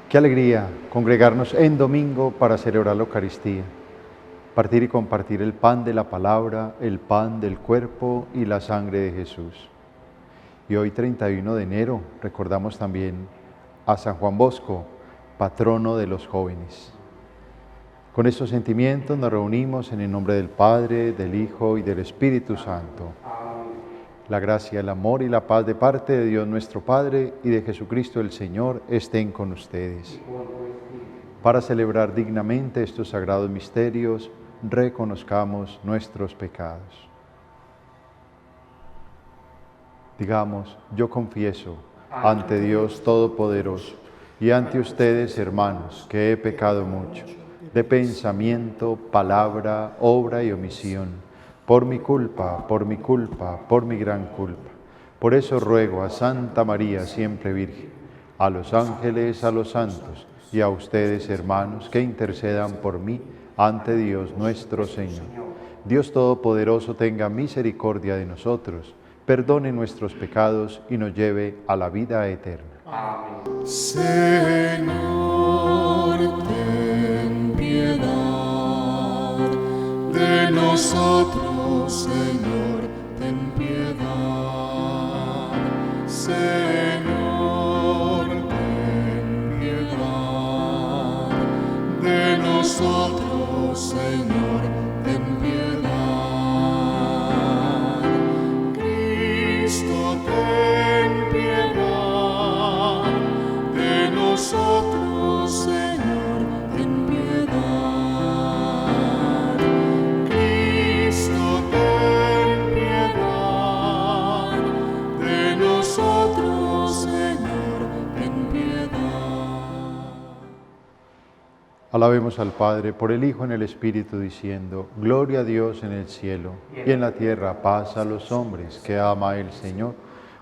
Qué alegría congregarnos en domingo para celebrar la Eucaristía, partir y compartir el pan de la palabra, el pan del cuerpo y la sangre de Jesús. Y hoy, 31 de enero, recordamos también a San Juan Bosco, patrono de los jóvenes. Con estos sentimientos nos reunimos en el nombre del Padre, del Hijo y del Espíritu Santo. La gracia, el amor y la paz de parte de Dios nuestro Padre y de Jesucristo el Señor estén con ustedes. Para celebrar dignamente estos sagrados misterios, reconozcamos nuestros pecados. Digamos, yo confieso ante Dios Todopoderoso y ante ustedes, hermanos, que he pecado mucho, de pensamiento, palabra, obra y omisión, por mi culpa, por mi gran culpa. Por eso ruego a Santa María, siempre Virgen, a los ángeles, a los santos y a ustedes, hermanos, que intercedan por mí ante Dios nuestro Señor. Dios Todopoderoso tenga misericordia de nosotros, perdone nuestros pecados y nos lleve a la vida eterna. Amén. Señor, ten piedad de nosotros. Señor, ten piedad. Señor, ten piedad de nosotros. Señor, ten piedad. Cristo, ten piedad de nosotros. Señor, ten piedad. Cristo, ten piedad de nosotros. Señor, ten piedad. Alabemos al Padre por el Hijo en el Espíritu, diciendo: Gloria a Dios en el cielo, y en la tierra paz a los hombres que ama el Señor.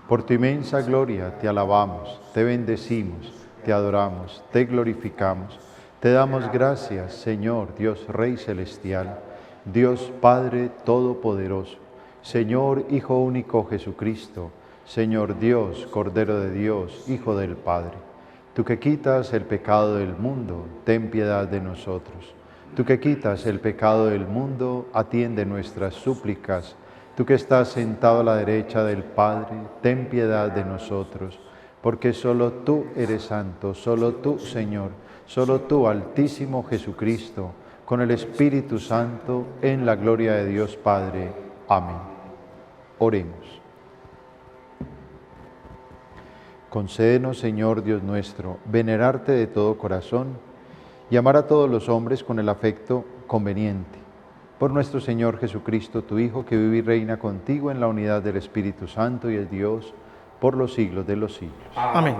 Por tu inmensa gloria te alabamos, te bendecimos, te adoramos, te glorificamos. Te damos gracias, Señor, Dios Rey Celestial, Dios Padre Todopoderoso, Señor Hijo único Jesucristo, Señor Dios, Cordero de Dios, Hijo del Padre. Tú que quitas el pecado del mundo, ten piedad de nosotros. Tú que quitas el pecado del mundo, atiende nuestras súplicas. Tú que estás sentado a la derecha del Padre, ten piedad de nosotros. Porque solo tú eres santo, solo tú, Señor, solo tú, Altísimo Jesucristo, con el Espíritu Santo, en la gloria de Dios Padre. Amén. Oremos. Concédenos, Señor Dios nuestro, venerarte de todo corazón y amar a todos los hombres con el afecto conveniente. Por nuestro Señor Jesucristo, tu Hijo, que vive y reina contigo en la unidad del Espíritu Santo y es Dios, por los siglos de los siglos. Amén.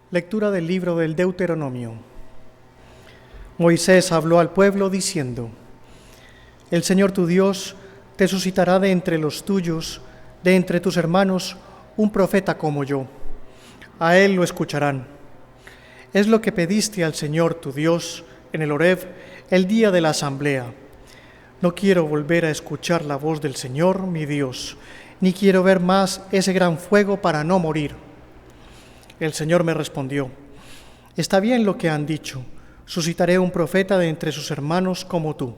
Lectura del libro del Deuteronomio. Moisés habló al pueblo diciendo: El Señor tu Dios te suscitará de entre los tuyos, de entre tus hermanos, un profeta como yo. A él lo escucharán. Es lo que pediste al Señor tu Dios en el Horeb el día de la asamblea. No quiero volver a escuchar la voz del Señor mi Dios, ni quiero ver más ese gran fuego para no morir. El Señor me respondió: Está bien lo que han dicho, suscitaré un profeta de entre sus hermanos como tú.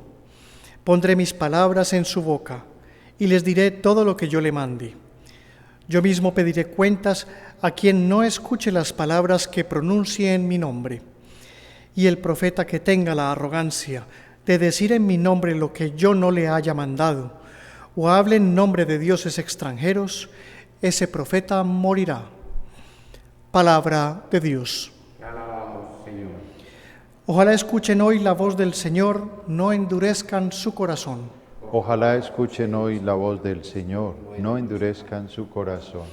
Pondré mis palabras en su boca y les diré todo lo que yo le mande. Yo mismo pediré cuentas a quien no escuche las palabras que pronuncie en mi nombre. Y el profeta que tenga la arrogancia de decir en mi nombre lo que yo no le haya mandado, o hable en nombre de dioses extranjeros, ese profeta morirá. Palabra de Dios. Te alabamos, Señor. Ojalá escuchen hoy la voz del Señor, no endurezcan su corazón. Ojalá escuchen hoy la voz del Señor, no endurezcan su corazón.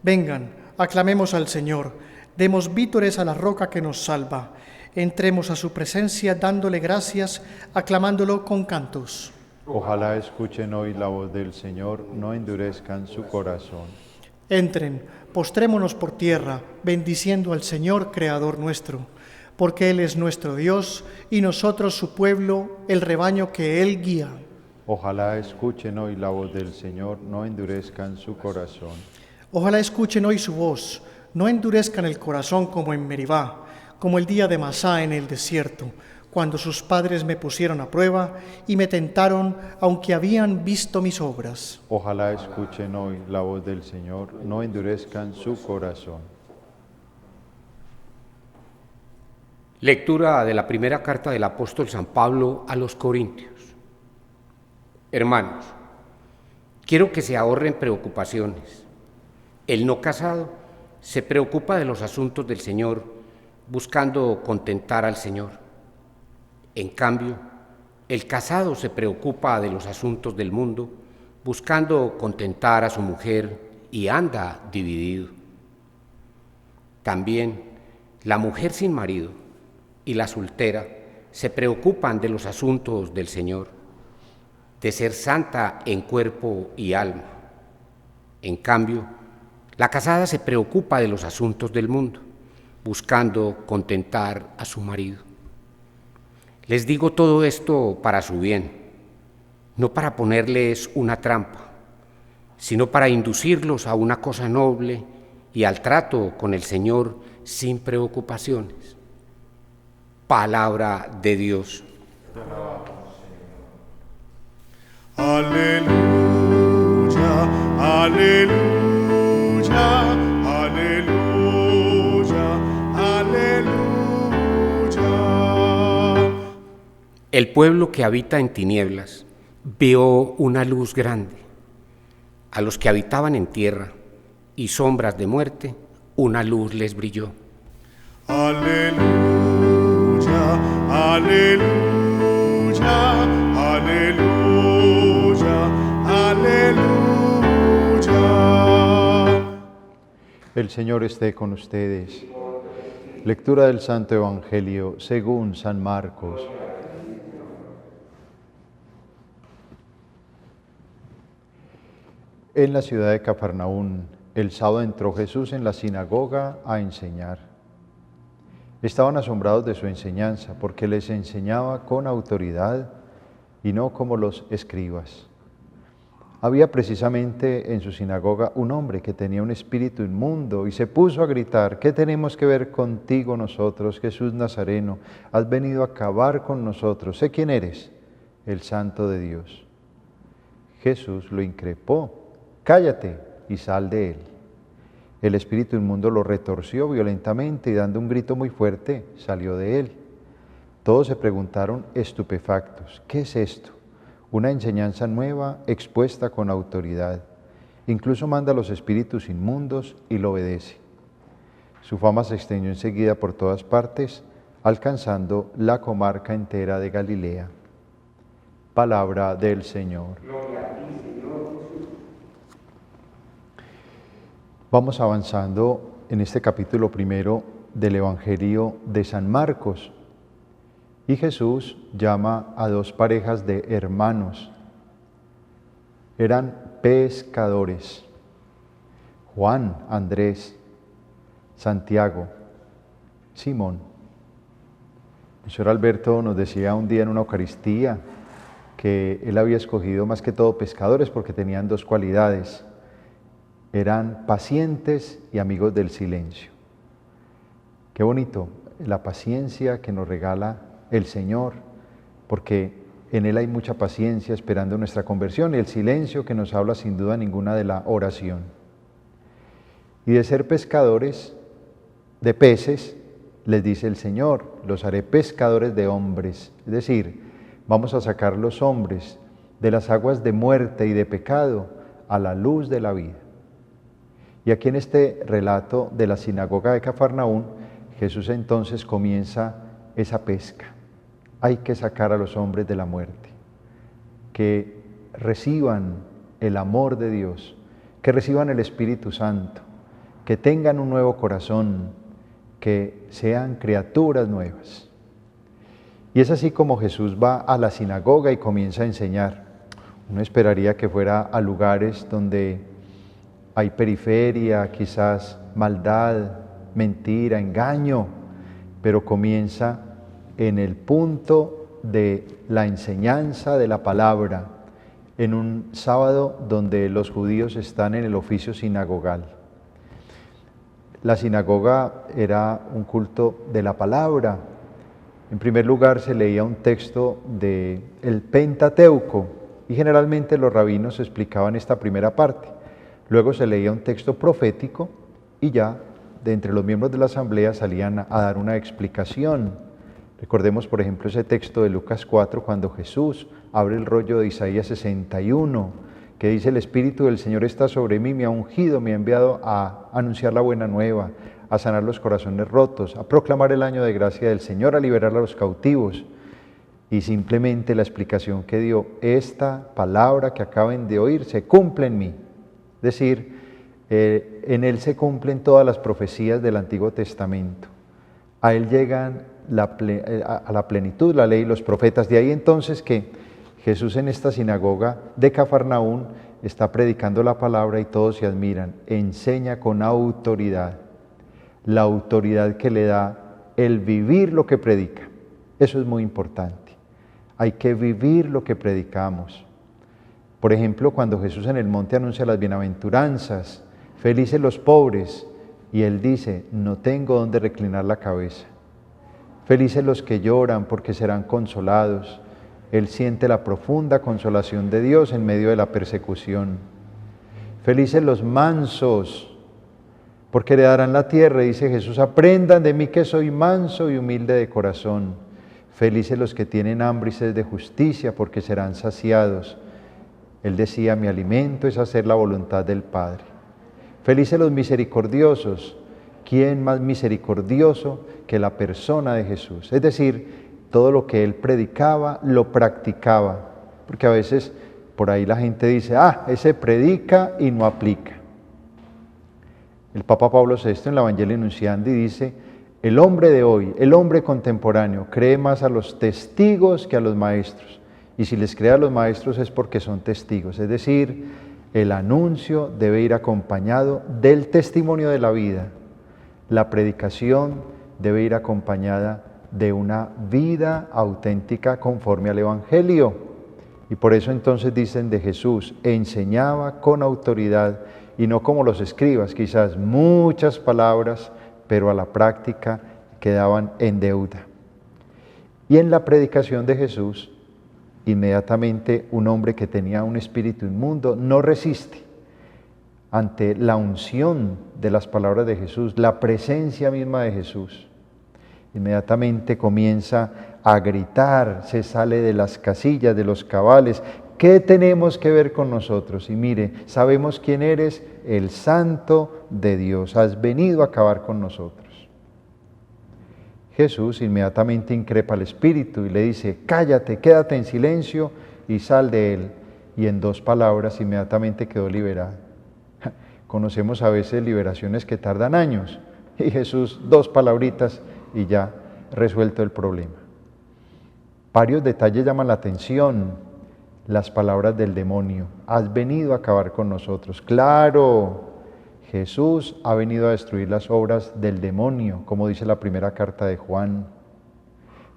Vengan, aclamemos al Señor, demos vítores a la roca que nos salva. Entremos a su presencia dándole gracias, aclamándolo con cantos. Ojalá escuchen hoy la voz del Señor, no endurezcan su corazón. Entren, postrémonos por tierra, bendiciendo al Señor, Creador nuestro, porque Él es nuestro Dios y nosotros su pueblo, el rebaño que Él guía. Ojalá escuchen hoy la voz del Señor, no endurezcan su corazón. Ojalá escuchen hoy su voz, no endurezcan el corazón como en Meribá, como el día de Masá en el desierto, cuando sus padres me pusieron a prueba y me tentaron, aunque habían visto mis obras. Ojalá escuchen hoy la voz del Señor, no endurezcan su corazón. Lectura de la primera carta del apóstol San Pablo a los Corintios. Hermanos, quiero que se ahorren preocupaciones. El no casado se preocupa de los asuntos del Señor, buscando contentar al Señor. En cambio, el casado se preocupa de los asuntos del mundo, buscando contentar a su mujer y anda dividido. También la mujer sin marido y la soltera se preocupan de los asuntos del Señor, de ser santa en cuerpo y alma. En cambio, la casada se preocupa de los asuntos del mundo, buscando contentar a su marido. Les digo todo esto para su bien, no para ponerles una trampa, sino para inducirlos a una cosa noble y al trato con el Señor sin preocupaciones. Palabra de Dios. Aleluya, aleluya, aleluya, aleluya. El pueblo que habita en tinieblas vio una luz grande. A los que habitaban en tierra y sombras de muerte, una luz les brilló. Aleluya, aleluya, aleluya, aleluya. El Señor esté con ustedes. Lectura del Santo Evangelio según San Marcos. En la ciudad de Cafarnaún, el sábado entró Jesús en la sinagoga a enseñar. Estaban asombrados de su enseñanza, porque les enseñaba con autoridad y no como los escribas. Había precisamente en su sinagoga un hombre que tenía un espíritu inmundo y se puso a gritar: ¿Qué tenemos que ver contigo nosotros, Jesús Nazareno? Has venido a acabar con nosotros. Sé quién eres, el Santo de Dios. Jesús lo increpó: cállate y sal de él. El espíritu inmundo lo retorció violentamente y dando un grito muy fuerte salió de él. Todos se preguntaron estupefactos: ¿qué es esto? Una enseñanza nueva expuesta con autoridad. Incluso manda a los espíritus inmundos y lo obedece. Su fama se extendió enseguida por todas partes, alcanzando la comarca entera de Galilea. Palabra del Señor. Vamos avanzando en este capítulo primero del Evangelio de San Marcos. Y Jesús llama a dos parejas de hermanos. Eran pescadores: Juan, Andrés, Santiago, Simón. El señor Alberto nos decía un día en una Eucaristía que él había escogido más que todo pescadores porque tenían dos cualidades: eran pacientes y amigos del silencio. Qué bonito la paciencia que nos regala el Señor, porque en Él hay mucha paciencia esperando nuestra conversión, y el silencio que nos habla sin duda ninguna de la oración. Y de ser pescadores de peces, les dice el Señor: los haré pescadores de hombres. Es decir, vamos a sacar los hombres de las aguas de muerte y de pecado a la luz de la vida. Y aquí en este relato de la sinagoga de Cafarnaún, Jesús entonces comienza esa pesca. Hay que sacar a los hombres de la muerte, que reciban el amor de Dios, que reciban el Espíritu Santo, que tengan un nuevo corazón, que sean criaturas nuevas. Y es así como Jesús va a la sinagoga y comienza a enseñar. Uno esperaría que fuera a lugares donde hay periferia, quizás maldad, mentira, engaño, pero comienza en el punto de la enseñanza de la palabra, en un sábado donde los judíos están en el oficio sinagogal. La sinagoga era un culto de la palabra. En primer lugar se leía un texto del Pentateuco y generalmente los rabinos explicaban esta primera parte. Luego se leía un texto profético y ya de entre los miembros de la asamblea salían a dar una explicación. Recordemos, por ejemplo, ese texto de Lucas 4, cuando Jesús abre el rollo de Isaías 61, que dice: el Espíritu del Señor está sobre mí, me ha ungido, me ha enviado a anunciar la buena nueva, a sanar los corazones rotos, a proclamar el año de gracia del Señor, a liberar a los cautivos. Y simplemente la explicación que dio: esta palabra que acaban de oír se cumple en mí. Es decir, en Él se cumplen todas las profecías del Antiguo Testamento. A Él llegan a la plenitud la ley y los profetas. De ahí entonces que Jesús en esta sinagoga de Cafarnaún está predicando la palabra y todos se admiran. Enseña con autoridad, la autoridad que le da el vivir lo que predica. Eso es muy importante. Hay que vivir lo que predicamos. Por ejemplo, cuando Jesús en el monte anuncia las bienaventuranzas, felices los pobres, y Él dice: no tengo dónde reclinar la cabeza. Felices los que lloran, porque serán consolados. Él siente la profunda consolación de Dios en medio de la persecución. Felices los mansos, porque heredarán la tierra, dice Jesús: aprendan de mí que soy manso y humilde de corazón. Felices los que tienen hambre y sed de justicia, porque serán saciados. Él decía: mi alimento es hacer la voluntad del Padre. Felices los misericordiosos. ¿Quién más misericordioso que la persona de Jesús? Es decir, todo lo que Él predicaba, lo practicaba. Porque a veces por ahí la gente dice: ese predica y no aplica. El Papa Pablo VI en la Evangelii Nuntiandi dice: el hombre de hoy, el hombre contemporáneo, cree más a los testigos que a los maestros. Y si les cree a los maestros es porque son testigos. Es decir, el anuncio debe ir acompañado del testimonio de la vida. La predicación debe ir acompañada de una vida auténtica conforme al Evangelio. Y por eso entonces dicen de Jesús: enseñaba con autoridad y no como los escribas, quizás muchas palabras, pero a la práctica quedaban en deuda. Y en la predicación de Jesús, inmediatamente un hombre que tenía un espíritu inmundo no resiste ante la unción de las palabras de Jesús, la presencia misma de Jesús. Inmediatamente comienza a gritar, se sale de las casillas, de los cabales. ¿Qué tenemos que ver con nosotros? Y mire, sabemos quién eres, el Santo de Dios. Has venido a acabar con nosotros. Jesús inmediatamente increpa al espíritu y le dice: cállate, quédate en silencio y sal de él. Y en 2 palabras inmediatamente quedó liberado. Conocemos a veces liberaciones que tardan años, y Jesús 2 palabritas y ya resuelto el problema. Varios detalles llaman la atención. Las palabras del demonio: has venido a acabar con nosotros. Claro, Jesús ha venido a destruir las obras del demonio, como dice la primera carta de Juan.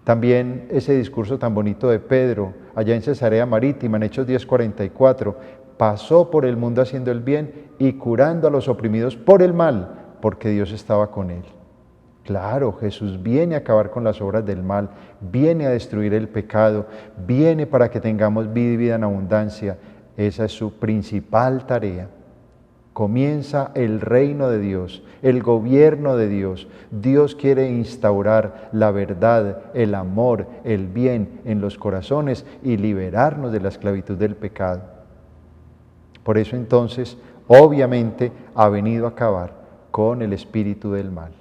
También ese discurso tan bonito de Pedro, allá en Cesarea Marítima, en Hechos 10:44, pasó por el mundo haciendo el bien y curando a los oprimidos por el mal, porque Dios estaba con él. Claro, Jesús viene a acabar con las obras del mal, viene a destruir el pecado, viene para que tengamos vida y vida en abundancia. Esa es su principal tarea. Comienza el reino de Dios, el gobierno de Dios. Dios quiere instaurar la verdad, el amor, el bien en los corazones y liberarnos de la esclavitud del pecado. Por eso entonces, obviamente, ha venido a acabar con el espíritu del mal.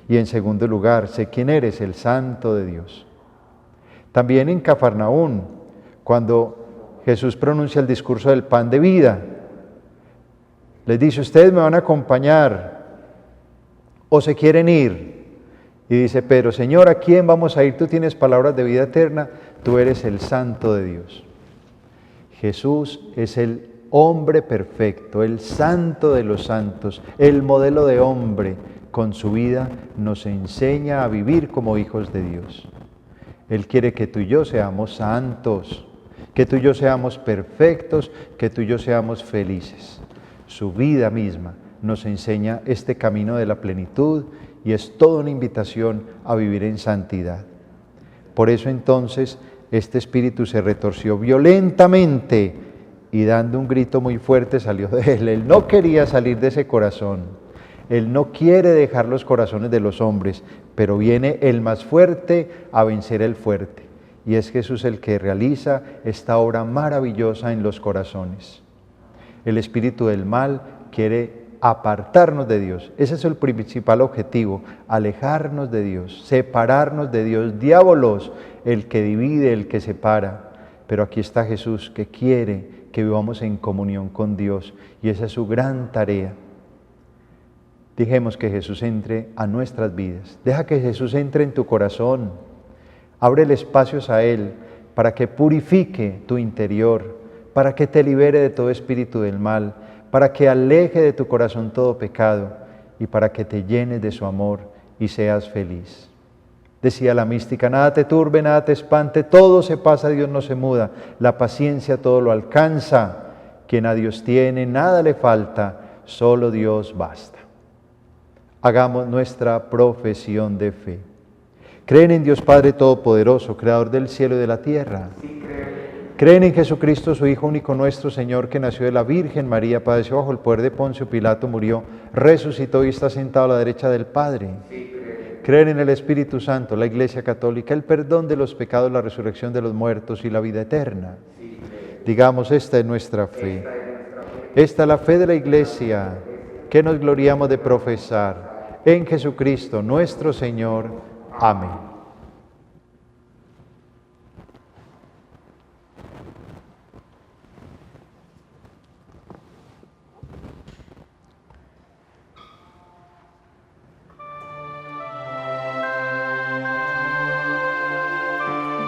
Y en segundo lugar, sé quién eres, el Santo de Dios. También en Cafarnaún, cuando Jesús pronuncia el discurso del pan de vida, les dice: ustedes me van a acompañar o se quieren ir. Y dice Pedro: Señor, ¿a quién vamos a ir? Tú tienes palabras de vida eterna, tú eres el Santo de Dios. Jesús es el hombre perfecto, el Santo de los santos, el modelo de hombre. Con su vida nos enseña a vivir como hijos de Dios. Él quiere que tú y yo seamos santos, que tú y yo seamos perfectos, que tú y yo seamos felices. Su vida misma nos enseña este camino de la plenitud y es toda una invitación a vivir en santidad. Por eso entonces este espíritu se retorció violentamente y dando un grito muy fuerte salió de él. Él no quería salir de ese corazón. Él no quiere dejar los corazones de los hombres, pero viene el más fuerte a vencer el fuerte. Y es Jesús el que realiza esta obra maravillosa en los corazones. El espíritu del mal quiere apartarnos de Dios. Ese es el principal objetivo, alejarnos de Dios, separarnos de Dios. Diábolos, el que divide, el que separa. Pero aquí está Jesús que quiere que vivamos en comunión con Dios y esa es su gran tarea. Dejemos que Jesús entre a nuestras vidas. Deja que Jesús entre en tu corazón. Ábrele espacios a Él para que purifique tu interior, para que te libere de todo espíritu del mal, para que aleje de tu corazón todo pecado y para que te llenes de su amor y seas feliz. Decía la mística, nada te turbe, nada te espante, todo se pasa, Dios no se muda, la paciencia todo lo alcanza, quien a Dios tiene, nada le falta, solo Dios basta. Hagamos nuestra profesión de fe. ¿Creen en Dios Padre Todopoderoso, Creador del cielo y de la tierra? Sí, creo. ¿Creen en Jesucristo, su Hijo único nuestro Señor, que nació de la Virgen María, padeció bajo el poder de Poncio Pilato, murió, resucitó y está sentado a la derecha del Padre? Sí, creo. ¿Creen en el Espíritu Santo, la Iglesia Católica, el perdón de los pecados, la resurrección de los muertos y la vida eterna? Sí, creo. Digamos, esta es nuestra fe. Esta es la fe de la Iglesia, que nos gloriamos de profesar en Jesucristo nuestro Señor. Amén.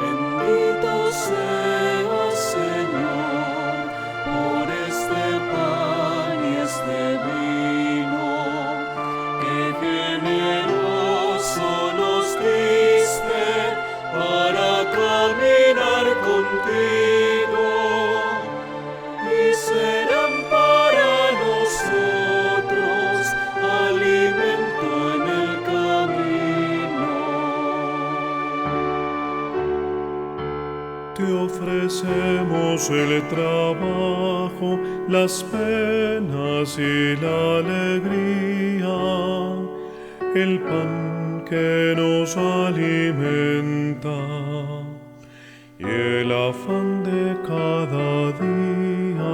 Bendito seas, Señor, por este pan y este vino, que generoso nos diste para caminar contigo, y serán para nosotros alimento en el camino. Te ofrecemos el trabajo, las penas y la alegría, el pan que nos alimenta y el afán de cada día.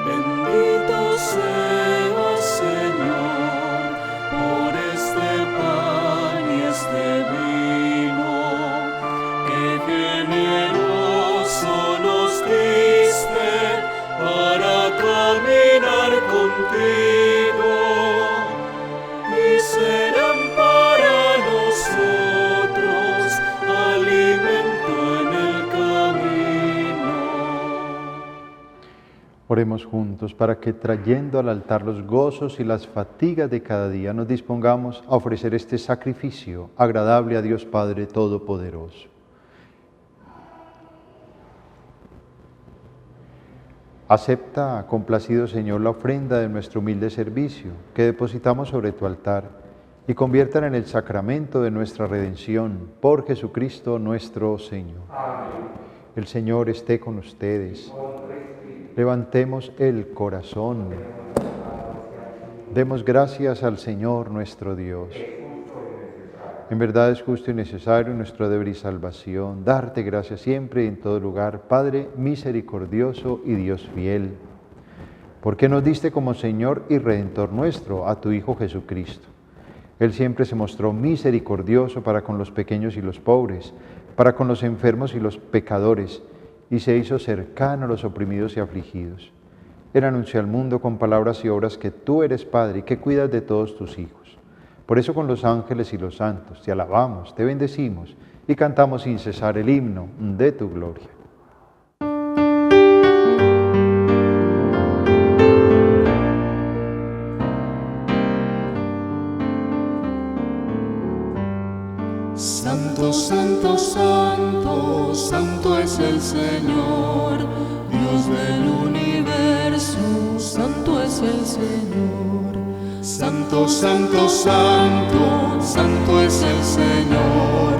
Bendito seas, Señor, por este pan y este vino, que generoso nos diste para caminar contigo, y serán para nosotros alimento en el camino. Oremos juntos para que trayendo al altar los gozos y las fatigas de cada día nos dispongamos a ofrecer este sacrificio agradable a Dios Padre Todopoderoso. Acepta, complacido Señor, la ofrenda de nuestro humilde servicio que depositamos sobre tu altar y conviértala en el sacramento de nuestra redención por Jesucristo nuestro Señor. Amén. El Señor esté con ustedes. Levantemos el corazón. Demos gracias al Señor nuestro Dios. En verdad es justo y necesario nuestro deber y salvación, darte gracias siempre y en todo lugar, Padre misericordioso y Dios fiel, porque nos diste como Señor y Redentor nuestro a tu Hijo Jesucristo. Él siempre se mostró misericordioso para con los pequeños y los pobres, para con los enfermos y los pecadores, y se hizo cercano a los oprimidos y afligidos. Él anunció al mundo con palabras y obras que tú eres Padre y que cuidas de todos tus hijos. Por eso con los ángeles y los santos te alabamos, te bendecimos y cantamos sin cesar el himno de tu gloria. Santo, santo, santo, santo es el Señor, Dios del universo, santo es el Señor. Santo, santo, santo, santo es el Señor,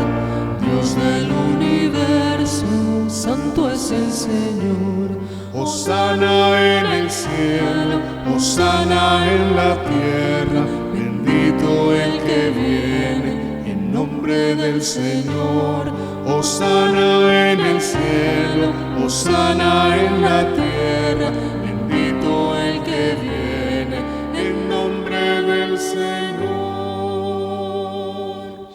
Dios del universo, santo es el Señor. Hosana en el cielo, hosana en la tierra, bendito el que viene en nombre del Señor. Hosana en el cielo, hosana en la tierra, bendito el que viene en nombre del Señor.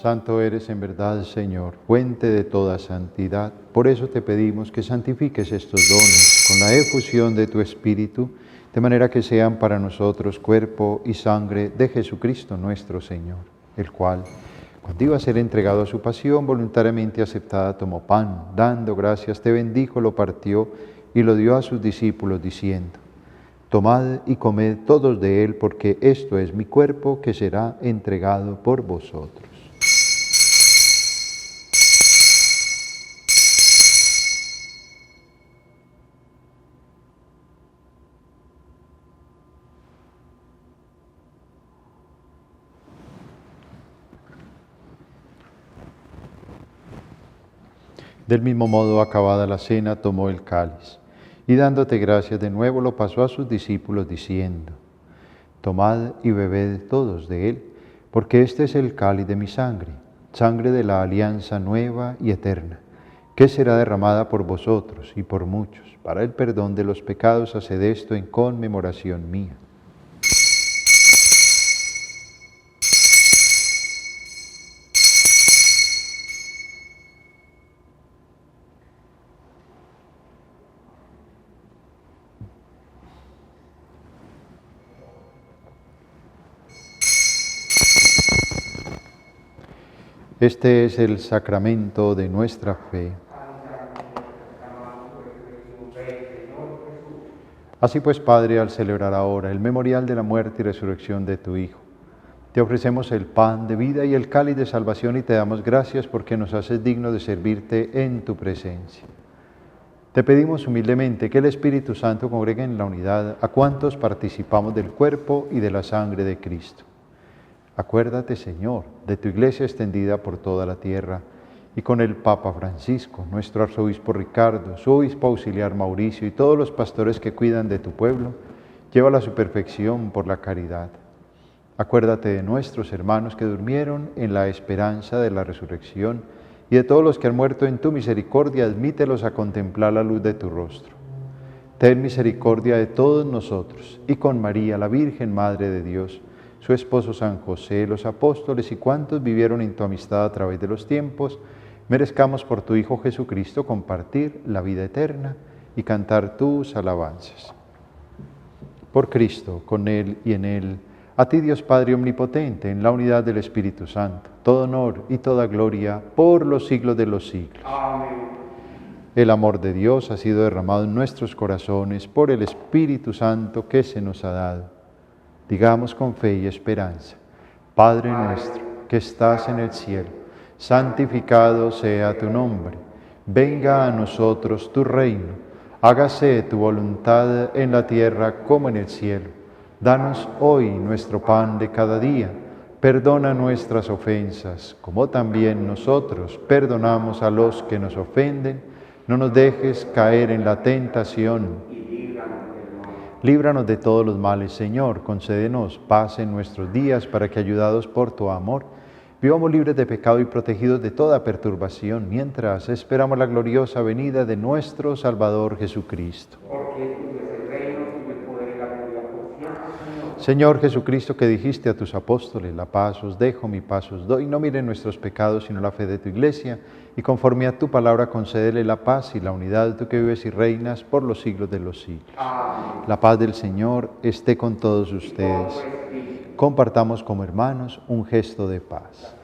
Santo eres en verdad, Señor, fuente de toda santidad. Por eso te pedimos que santifiques estos dones con la efusión de tu Espíritu, de manera que sean para nosotros cuerpo y sangre de Jesucristo nuestro Señor, el cual, cuando iba a ser entregado a su pasión, voluntariamente aceptada, tomó pan, dando gracias, te bendijo, lo partió y lo dio a sus discípulos, diciendo: tomad y comed todos de él, porque esto es mi cuerpo que será entregado por vosotros. Del mismo modo, acabada la cena, tomó el cáliz, y dándote gracias de nuevo, lo pasó a sus discípulos, diciendo: tomad y bebed todos de él, porque este es el cáliz de mi sangre, sangre de la alianza nueva y eterna, que será derramada por vosotros y por muchos, para el perdón de los pecados. Haced esto en conmemoración mía. Este es el sacramento de nuestra fe. Así pues, Padre, al celebrar ahora el memorial de la muerte y resurrección de tu Hijo, te ofrecemos el pan de vida y el cáliz de salvación, y te damos gracias porque nos haces digno de servirte en tu presencia. Te pedimos humildemente que el Espíritu Santo congregue en la unidad a cuantos participamos del cuerpo y de la sangre de Cristo. Acuérdate, Señor, de tu Iglesia extendida por toda la tierra, y con el Papa Francisco, nuestro arzobispo Ricardo, su obispo auxiliar Mauricio y todos los pastores que cuidan de tu pueblo, llévala a su perfección por la caridad. Acuérdate de nuestros hermanos que durmieron en la esperanza de la resurrección, y de todos los que han muerto en tu misericordia, admítelos a contemplar la luz de tu rostro. Ten misericordia de todos nosotros, y con María, la Virgen Madre de Dios, su esposo San José, los apóstoles y cuantos vivieron en tu amistad a través de los tiempos, merezcamos por tu Hijo Jesucristo compartir la vida eterna y cantar tus alabanzas. Por Cristo, con Él y en Él, a ti Dios Padre Omnipotente, en la unidad del Espíritu Santo, todo honor y toda gloria por los siglos de los siglos. Amén. El amor de Dios ha sido derramado en nuestros corazones por el Espíritu Santo que se nos ha dado. Digamos con fe y esperanza: Padre nuestro, que estás en el cielo, santificado sea tu nombre. Venga a nosotros tu reino. Hágase tu voluntad en la tierra como en el cielo. Danos hoy nuestro pan de cada día. Perdona nuestras ofensas, como también nosotros perdonamos a los que nos ofenden. No nos dejes caer en la tentación. Líbranos de todos los males, Señor. Concédenos paz en nuestros días, para que, ayudados por tu amor, vivamos libres de pecado y protegidos de toda perturbación, mientras esperamos la gloriosa venida de nuestro Salvador Jesucristo. Señor Jesucristo, que dijiste a tus apóstoles: la paz os dejo, mi paz os doy. No miren nuestros pecados, sino la fe de tu Iglesia, y conforme a tu palabra concédele la paz y la unidad, tú que vives y reinas por los siglos de los siglos. Amén. La paz del Señor esté con todos ustedes. Compartamos como hermanos un gesto de paz.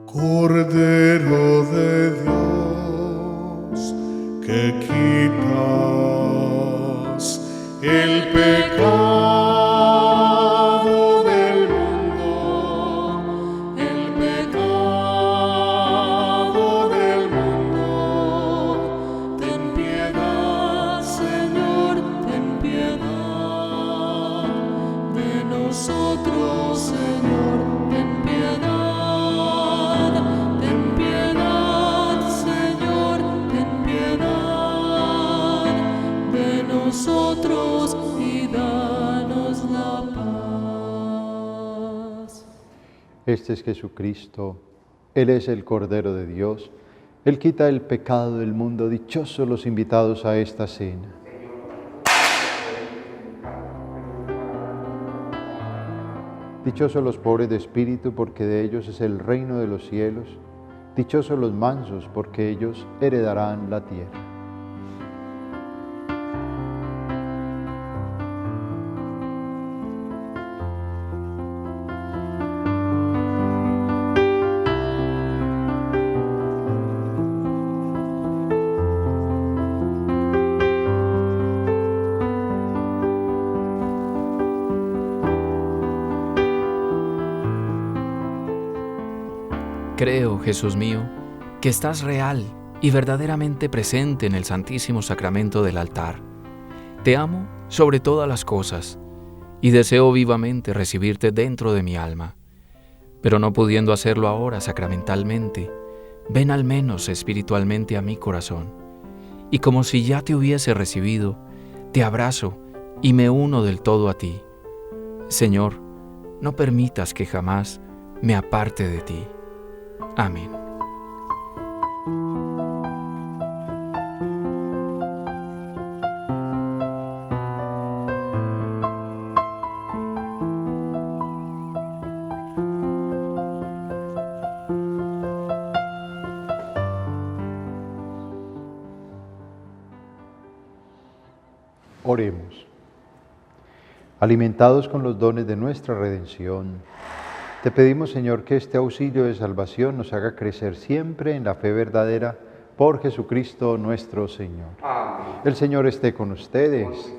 Cordero de Dios, que quitas el pecado del mundo, el pecado nosotros, Señor, ten piedad, Señor, ten piedad de nosotros y danos la paz. Este es Jesucristo, Él es el Cordero de Dios, Él quita el pecado del mundo. Dichosos los invitados a esta cena. Dichosos los pobres de espíritu, porque de ellos es el reino de los cielos. Dichosos los mansos, porque ellos heredarán la tierra. Creo, Jesús mío, que estás real y verdaderamente presente en el Santísimo Sacramento del altar. Te amo sobre todas las cosas y deseo vivamente recibirte dentro de mi alma. Pero no pudiendo hacerlo ahora sacramentalmente, ven al menos espiritualmente a mi corazón. Y como si ya te hubiese recibido, te abrazo y me uno del todo a ti. Señor, no permitas que jamás me aparte de ti. Amén. Oremos. Alimentados con los dones de nuestra redención, te pedimos, Señor, que este auxilio de salvación nos haga crecer siempre en la fe verdadera por Jesucristo nuestro Señor. Amén. El Señor esté con ustedes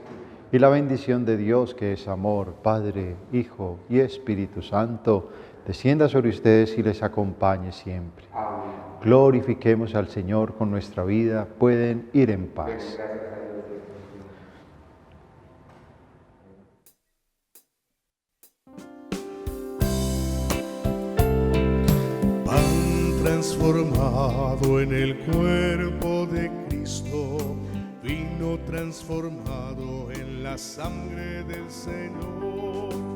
y la bendición de Dios, que es amor, Padre, Hijo y Espíritu Santo, descienda sobre ustedes y les acompañe siempre. Amén. Glorifiquemos al Señor con nuestra vida. Pueden ir en paz. Transformado en el cuerpo de Cristo, vino transformado en la sangre del Señor.